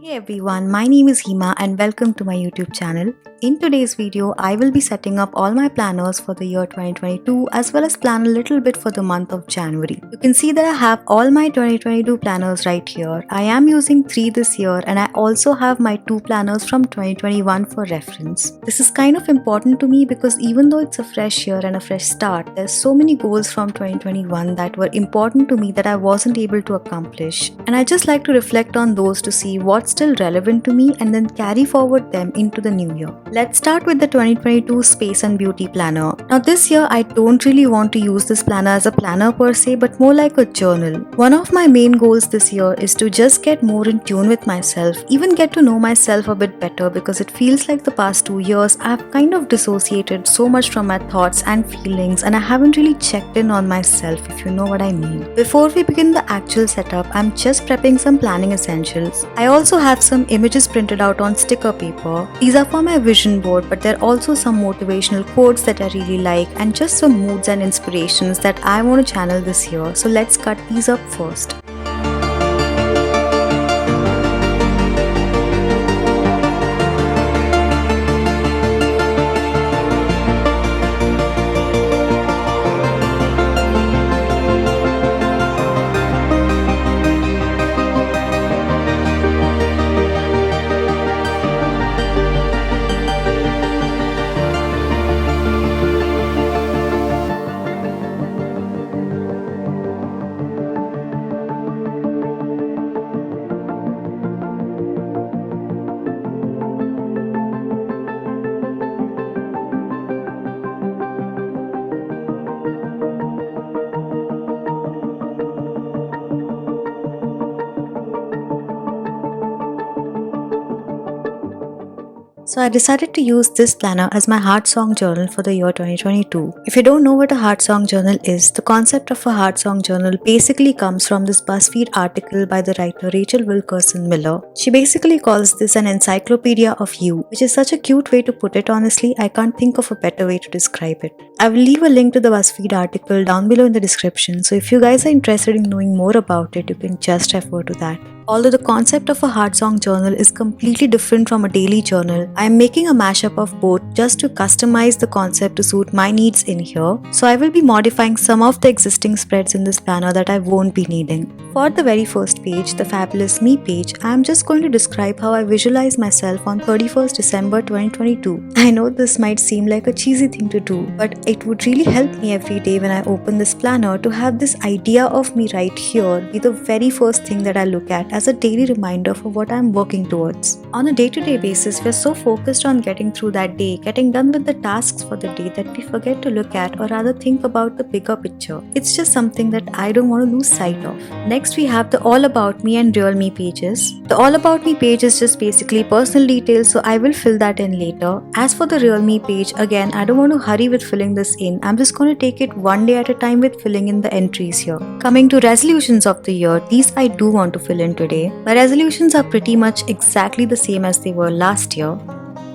Hey everyone, my name is Hima and welcome to my YouTube channel. In today's video, I will be setting up all my planners for the year 2022 as well as plan a little bit for the month of January. You can see that I have all my 2022 planners right here. I am using 3 this year and I also have my 2 planners from 2021 for reference. This is kind of important to me because even though it's a fresh year and a fresh start, there's so many goals from 2021 that were important to me that I wasn't able to accomplish. And I just like to reflect on those to see what's still relevant to me and then carry forward them into the new year. Let's start with the 2022 Space and Beauty Planner. Now this year I don't really want to use this planner as a planner per se but more like a journal. One of my main goals this year is to just get more in tune with myself, even get to know myself a bit better because it feels like the past 2 years I've kind of dissociated so much from my thoughts and feelings and I haven't really checked in on myself, if you know what I mean. Before we begin the actual setup, I'm just prepping some planning essentials. I also have some images printed out on sticker paper. These are for my vision board, but there are also some motivational quotes that I really like and just some moods and inspirations that I want to channel this year. So let's cut these up first. So I decided to use this planner as my heart song journal for the year 2022. If you don't know what a heart song journal is, the concept of a heart song journal basically comes from this BuzzFeed article by the writer Rachel Wilkerson Miller. She basically calls this an encyclopedia of you, which is such a cute way to put it. Honestly, I can't think of a better way to describe it. I will leave a link to the BuzzFeed article down below in the description, so if you guys are interested in knowing more about it, you can just refer to that. Although the concept of a heart song journal is completely different from a daily journal, I am making a mashup of both just to customize the concept to suit my needs in here. So I will be modifying some of the existing spreads in this planner that I won't be needing. For the very first page, the Fabulous Me page, I am just going to describe how I visualize myself on 31st December 2022. I know this might seem like a cheesy thing to do, but it would really help me every day when I open this planner to have this idea of me right here be the very first thing that I look at as a daily reminder for what I'm working towards. On a day-to-day basis, we're so focused on getting through that day, getting done with the tasks for the day that we forget to look at or rather think about the bigger picture. It's just something that I don't want to lose sight of. Next, we have the All About Me and Real Me pages. The All About Me page is just basically personal details, so I will fill that in later. As for the Real Me page, again, I don't want to hurry with filling this in. I'm just going to take it one day at a time with filling in the entries here. Coming to resolutions of the year, these I do want to fill in today. My resolutions are pretty much exactly the same as they were last year.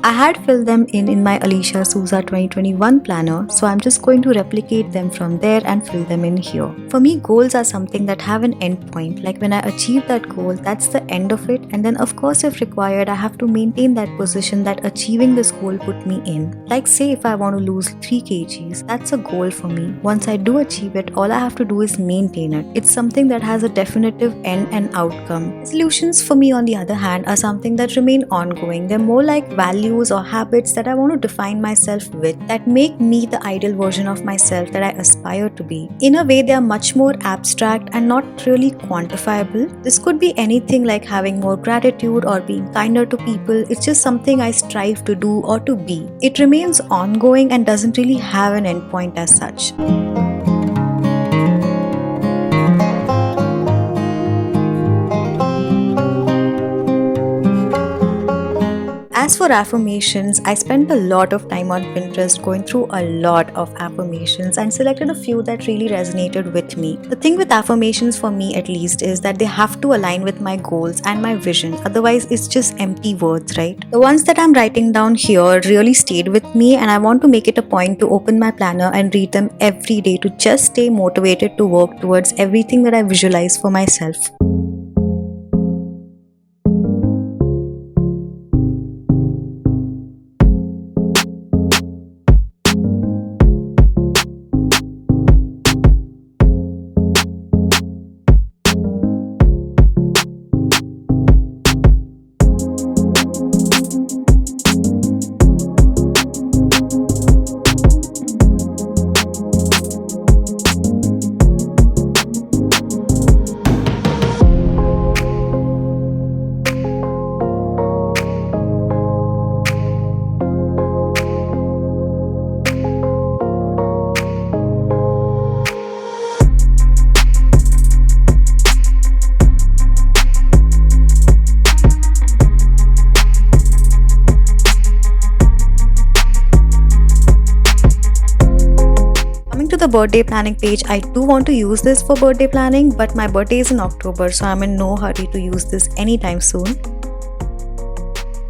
I had filled them in my Alicia Souza 2021 planner, so I'm just going to replicate them from there and fill them in here. For me, goals are something that have an end point, like when I achieve that goal, that's the end of it, and then of course if required, I have to maintain that position that achieving this goal put me in. Like say if I want to lose 3 kgs, that's a goal for me. Once I do achieve it, all I have to do is maintain it. It's something that has a definitive end and outcome. Resolutions for me on the other hand are something that remain ongoing. They're more like values or habits that I want to define myself with that make me the ideal version of myself that I aspire to be. In a way, they are much more abstract and not really quantifiable. This could be anything like having more gratitude or being kinder to people. It's just something I strive to do or to be. It remains ongoing and doesn't really have an endpoint as such. As for affirmations, I spent a lot of time on Pinterest going through a lot of affirmations and selected a few that really resonated with me. The thing with affirmations for me at least is that they have to align with my goals and my vision, otherwise it's just empty words, right? The ones that I'm writing down here really stayed with me and I want to make it a point to open my planner and read them every day to just stay motivated to work towards everything that I visualize for myself. birthday planning page, I do want to use this for birthday planning, but my birthday is in October, so I'm in no hurry to use this anytime soon.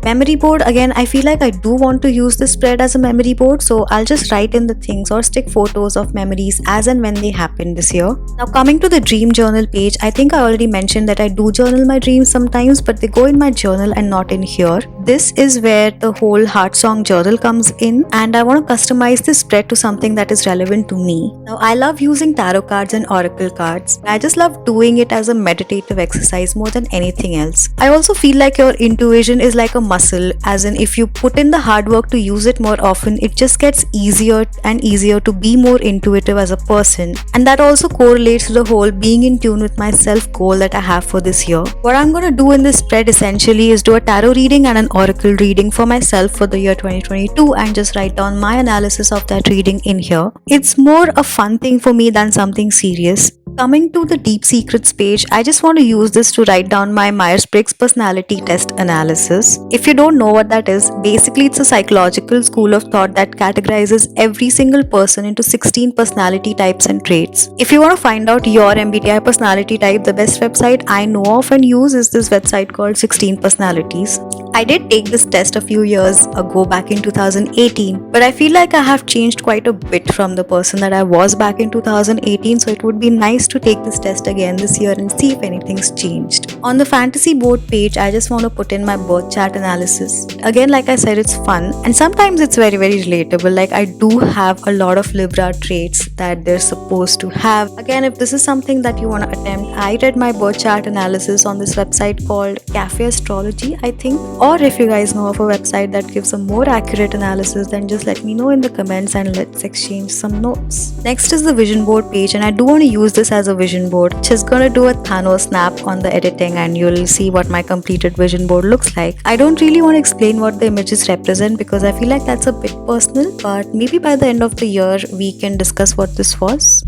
Memory board, again, I feel like I do want to use this spread as a memory board, so I'll just write in the things or stick photos of memories as and when they happen this year. Now coming to the dream journal page, I think I already mentioned that I do journal my dreams sometimes, but they go in my journal and not in here. This is where the whole heart song journal comes in, and I want to customize this spread to something that is relevant to me. Now I love using tarot cards and oracle cards. I just love doing it as a meditative exercise more than anything else. I also feel like your intuition is like a muscle, as in if you put in the hard work to use it more often, it just gets easier and easier to be more intuitive as a person, and that also correlates to the whole being in tune with myself goal that I have for this year. What I'm gonna do in this spread essentially is do a tarot reading and an oracle reading for myself for the year 2022 and just write down my analysis of that reading in here. It's more a fun thing for me than something serious. Coming to the Deep Secrets page, I just want to use this to write down my Myers-Briggs personality test analysis. If you don't know what that is, basically it's a psychological school of thought that categorizes every single person into 16 personality types and traits. If you want to find out your MBTI personality type, the best website I know of and use is this website called 16 Personalities. I did take this test a few years ago back in 2018, but I feel like I have changed quite a bit from the person that I was back in 2018, so it would be nice to take this test again this year and see if anything's changed. On the fantasy board page, I just want to put in my birth chart analysis. Again, like I said, it's fun and sometimes it's very relatable. Like I do have a lot of Libra traits that they're supposed to have. Again, if this is something that you want to attempt, I read my birth chart analysis on this website called Cafe Astrology, I think. Or if you guys know of a website that gives a more accurate analysis, then just let me know in the comments and let's exchange some notes. Next is the vision board page, and I do want to use this as a vision board. Just gonna do a Thanos snap on the editing and you'll see what my completed vision board looks like. I don't really want to explain what the images represent because I feel like that's a bit personal, but maybe by the end of the year we can discuss what this was.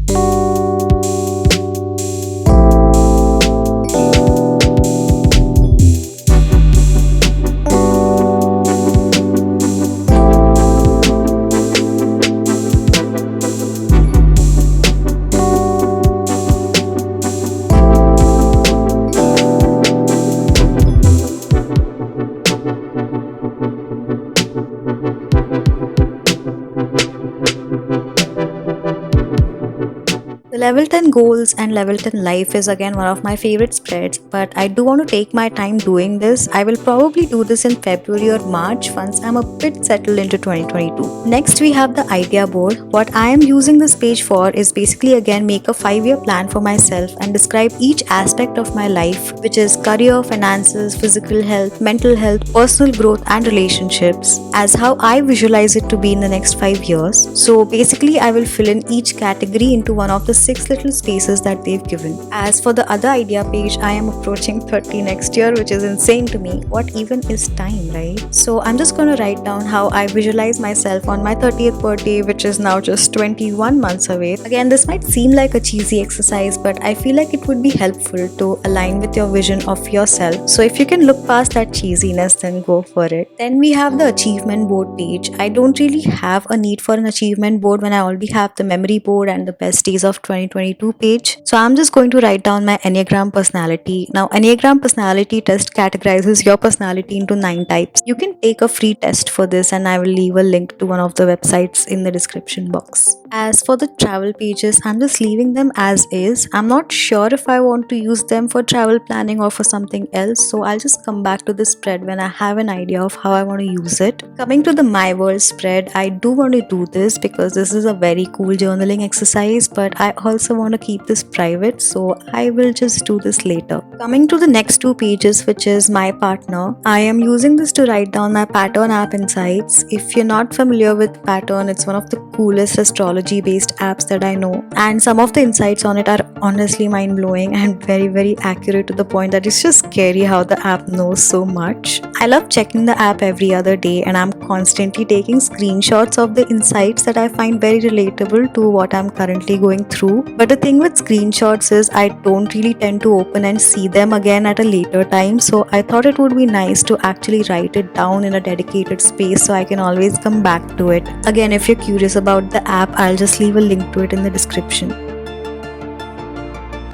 The level 10 goals and level 10 life is again one of my favorite spreads, but I do want to take my time doing this. I will probably do this in February or March once I'm a bit settled into 2022. Next we have the idea board. What I am using this page for is basically again make a 5-year plan for myself and describe each aspect of my life, which is career, finances, physical health, mental health, personal growth and relationships, as how I visualize it to be in the next 5 years. So basically I will fill in each category into one of the 6 little spaces that they've given. As for the other idea page, I am approaching 30 next year, which is insane to me. What even is time, right? So I'm just going to write down how I visualize myself on my 30th birthday, which is now just 21 months away. Again, this might seem like a cheesy exercise, but I feel like it would be helpful to align with your vision of yourself. So if you can look past that cheesiness, then go for it. Then we have the achievement board page. I don't really have a need for an achievement board when I already have the memory board and the best days of 2022 page. So I'm just going to write down my Enneagram personality. Now, Enneagram personality test categorizes your personality into 9 types. You can take a free test for this and I will leave a link to one of the websites in the description box. As for the travel pages, I'm just leaving them as is. I'm not sure if I want to use them for travel planning or for something else, so I'll just come back to this spread when I have an idea of how I want to use it. Coming to the My World spread, I do want to do this because this is a very cool journaling exercise, but I also want to keep this private, so I will just do this later. Coming to the next 2 pages, which is My Partner, I am using this to write down my Pattern app insights. If you're not familiar with Pattern, it's one of the coolest astrology based apps that I know, and some of the insights on it are honestly mind-blowing and very accurate to the point that it's just scary how the app knows so much. I love checking the app every other day and I'm constantly taking screenshots of the insights that I find very relatable to what I'm currently going through. 2022. But the thing with screenshots is I don't really tend to open and see them again at a later time, so I thought it would be nice to actually write it down in a dedicated space so I can always come back to it. Again, if you're curious about the app, I'll just leave a link to it in the description.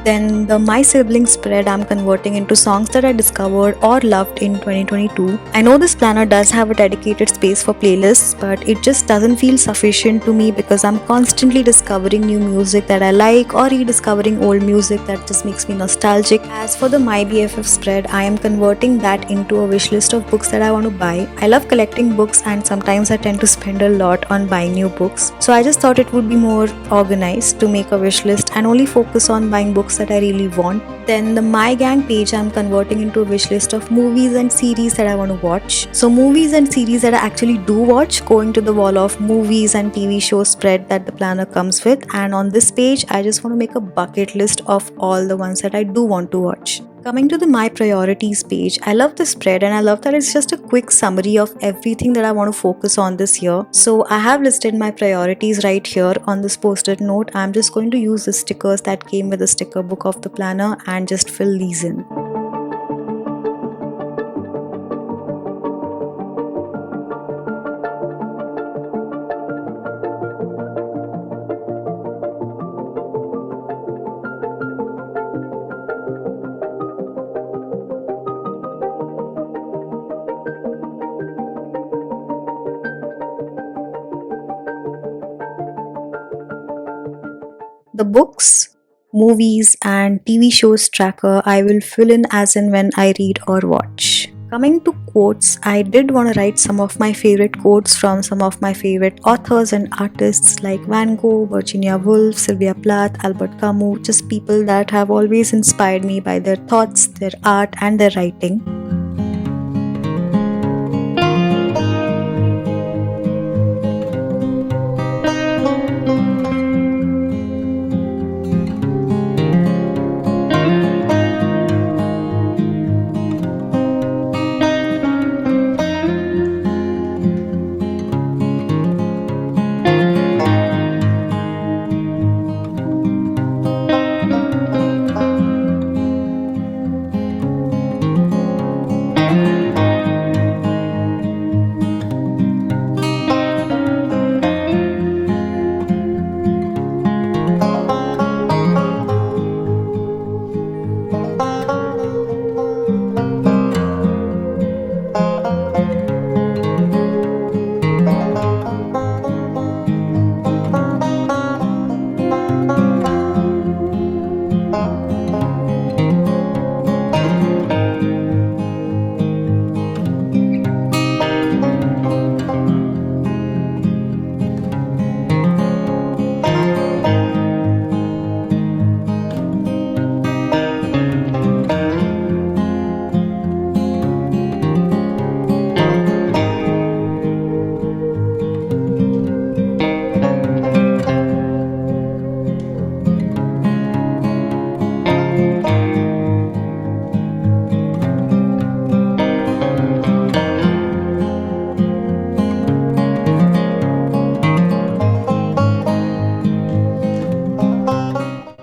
Then the My Sibling spread I'm converting into songs that I discovered or loved in 2022. I know this planner does have a dedicated space for playlists, but it just doesn't feel sufficient to me because I'm constantly discovering new music that I like or rediscovering old music that just makes me nostalgic. As for the My BFF spread, I am converting that into a wish list of books that I want to buy. I love collecting books and sometimes I tend to spend a lot on buying new books. So I just thought it would be more organized to make a wish list and only focus on buying books that I really want. Then the My Gang page I'm converting into a wish list of movies and series that I want to watch. So movies and series that I actually do watch go into the wall of movies and TV show spread that the planner comes with, and on this page I just want to make a bucket list of all the ones that I do want to watch. Coming to the My Priorities page, I love this spread and I love that it's just a quick summary of everything that I want to focus on this year. So I have listed my priorities right here on this post-it note. I'm just going to use the stickers that came with the sticker book of the planner and just fill these in. The books, movies, and TV shows tracker I will fill in as and when I read or watch. Coming to quotes, I did want to write some of my favorite quotes from some of my favorite authors and artists like Van Gogh, Virginia Woolf, Sylvia Plath, Albert Camus, just people that have always inspired me by their thoughts, their art, and their writing.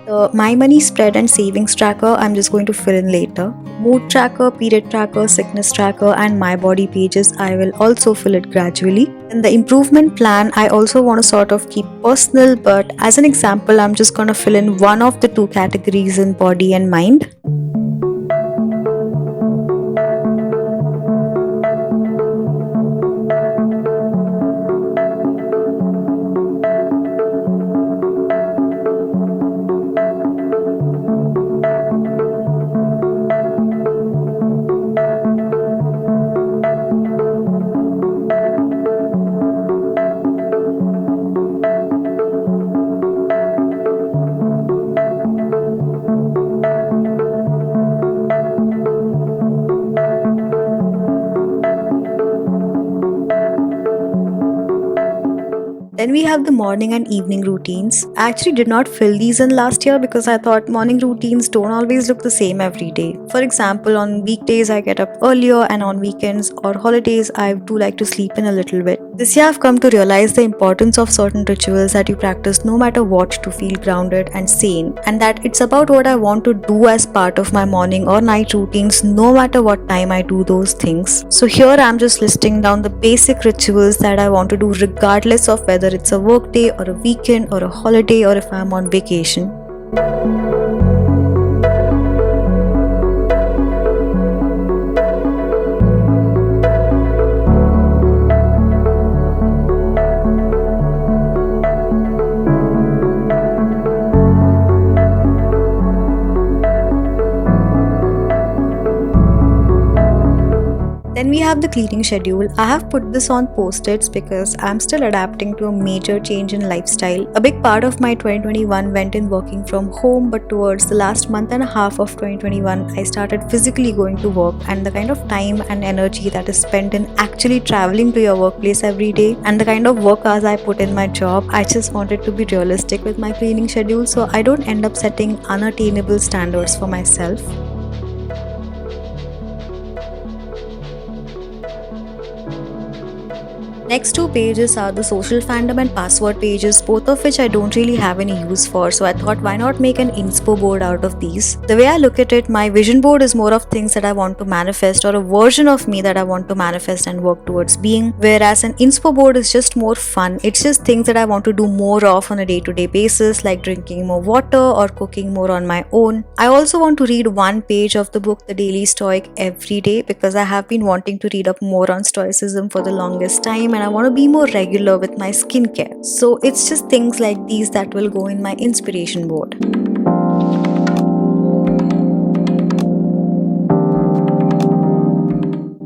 The My Money spread and savings tracker I'm just going to fill in later. Mood tracker, period tracker, sickness tracker, and my body pages I will also fill it gradually. In the improvement plan, I also want to sort of keep personal, but as an example, I'm just going to fill in one of the two categories in body and mind. Then we have the morning and evening routines. I actually did not fill these in last year because I thought morning routines don't always look the same every day. For example, on weekdays I get up earlier, and on weekends or holidays I do like to sleep in a little bit. This year I've come to realize the importance of certain rituals that you practice no matter what to feel grounded and sane, and that it's about what I want to do as part of my morning or night routines no matter what time I do those things. So here I'm just listing down the basic rituals that I want to do regardless of whether it's a work day or a weekend or a holiday or if I'm on vacation. Then we have the cleaning schedule. I have put this on post-its because I'm still adapting to a major change in lifestyle. A big part of my 2021 went in working from home, but towards the last month and a half of 2021, I started physically going to work, and the kind of time and energy that is spent in actually traveling to your workplace every day and the kind of work hours I put in my job, I just wanted to be realistic with my cleaning schedule so I don't end up setting unattainable standards for myself. Next two pages are the social fandom and password pages, both of which I don't really have any use for, so I thought why not make an inspo board out of these. The way I look at it, my vision board is more of things that I want to manifest or a version of me that I want to manifest and work towards being, whereas an inspo board is just more fun. It's just things that I want to do more of on a day-to-day basis, like drinking more water or cooking more on my own. I also want to read one page of the book The Daily Stoic every day because I have been wanting to read up more on stoicism for the longest time, and I want to be more regular with my skincare. So it's just things like these that will go in my inspiration board.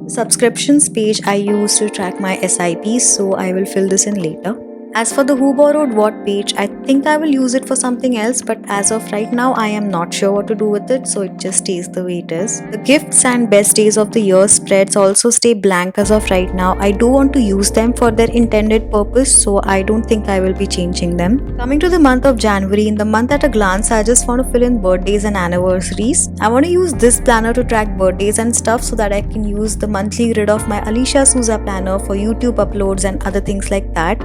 Subscriptions page I use to track my SIPs, so I will fill this in later. As for the Who Borrowed What page, I think I will use it for something else, but as of right now I am not sure what to do with it, so it just stays the way it is. The gifts and best days of the year spreads also stay blank as of right now. I do want to use them for their intended purpose, so I don't think I will be changing them. Coming to the month of January, in the month at a glance, I just want to fill in birthdays and anniversaries. I want to use this planner to track birthdays and stuff so that I can use the monthly grid of my Alicia Souza planner for YouTube uploads and other things like that.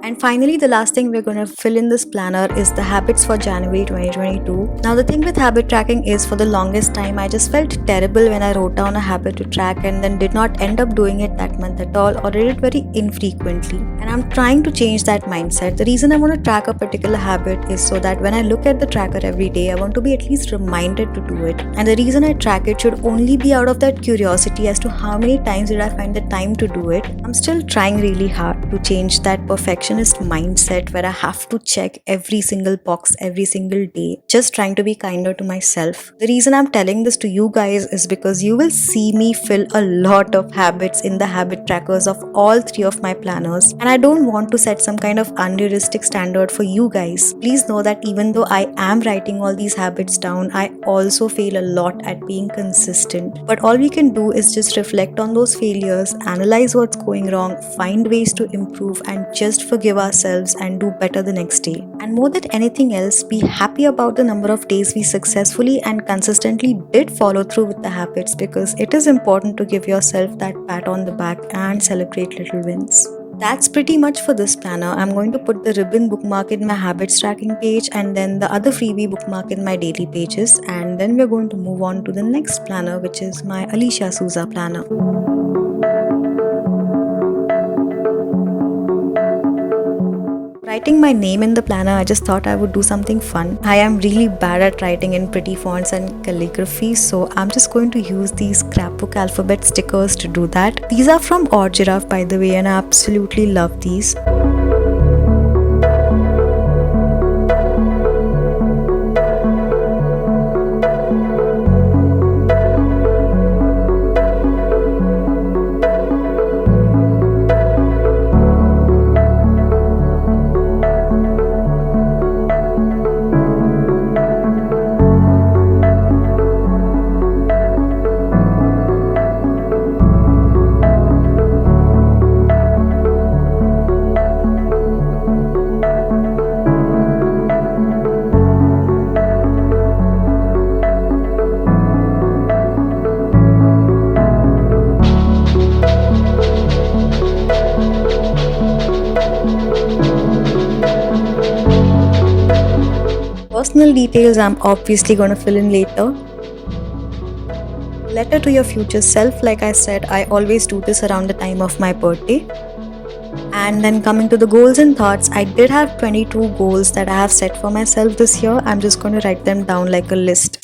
And finally, the last thing we're going to fill in this planner is the habits for January 2022. Now, the thing with habit tracking is for the longest time, I just felt terrible when I wrote down a habit to track and then did not end up doing it that month at all, or did it very infrequently. And I'm trying to change that mindset. The reason I want to track a particular habit is so that when I look at the tracker every day, I want to be at least reminded to do it. And the reason I track it should only be out of that curiosity as to how many times did I find the time to do it. I'm still trying really hard to change that perfectionist mindset where I have to check every single box every single day, just trying to be kinder to myself. The reason I'm telling this to you guys is because you will see me fill a lot of habits in the habit trackers of all three of my planners, and I don't want to set some kind of unrealistic standard for you guys. Please know that even though I am writing all these habits down, I also fail a lot at being consistent. But all we can do is just reflect on those failures, analyze what's going wrong, find ways to improve, and just forgive ourselves and do better the next day. And more than anything else, be happy about the number of days we successfully and consistently did follow through with the habits, because it is important to give yourself that pat on the back and celebrate little wins. That's pretty much for this planner. I'm going to put the ribbon bookmark in my habits tracking page and then the other freebie bookmark in my daily pages, and then we're going to move on to the next planner, which is my Alicia Souza planner. Writing my name in the planner, I just thought I would do something fun. I am really bad at writing in pretty fonts and calligraphy, so I'm just going to use these scrapbook alphabet stickers to do that. These are from Odd Giraffe, by the way, and I absolutely love these. personal details I'm obviously going to fill in later. Letter to your future self, like I said, I always do this around the time of my birthday. And then coming to the goals and thoughts, I did have 22 goals that I have set for myself this year. I'm just going to write them down like a list.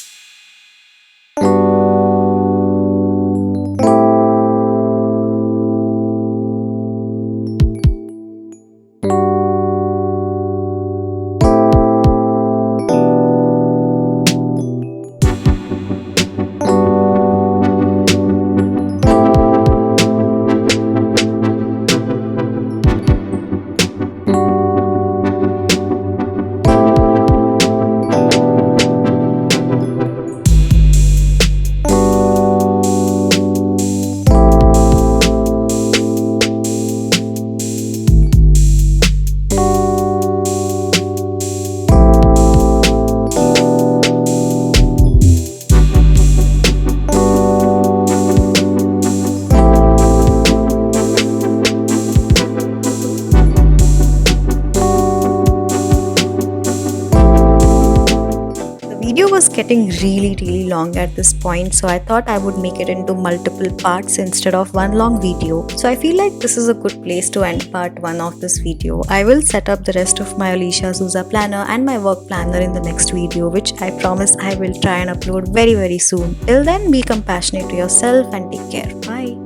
Video was getting really long at this point, so I thought I would make it into multiple parts instead of one long video. So I feel like this is a good place to end part 1 of this video. I will set up the rest of my Alicia Souza planner and my work planner in the next video, which I promise I will try and upload very soon. Till then, be compassionate to yourself and take care. Bye.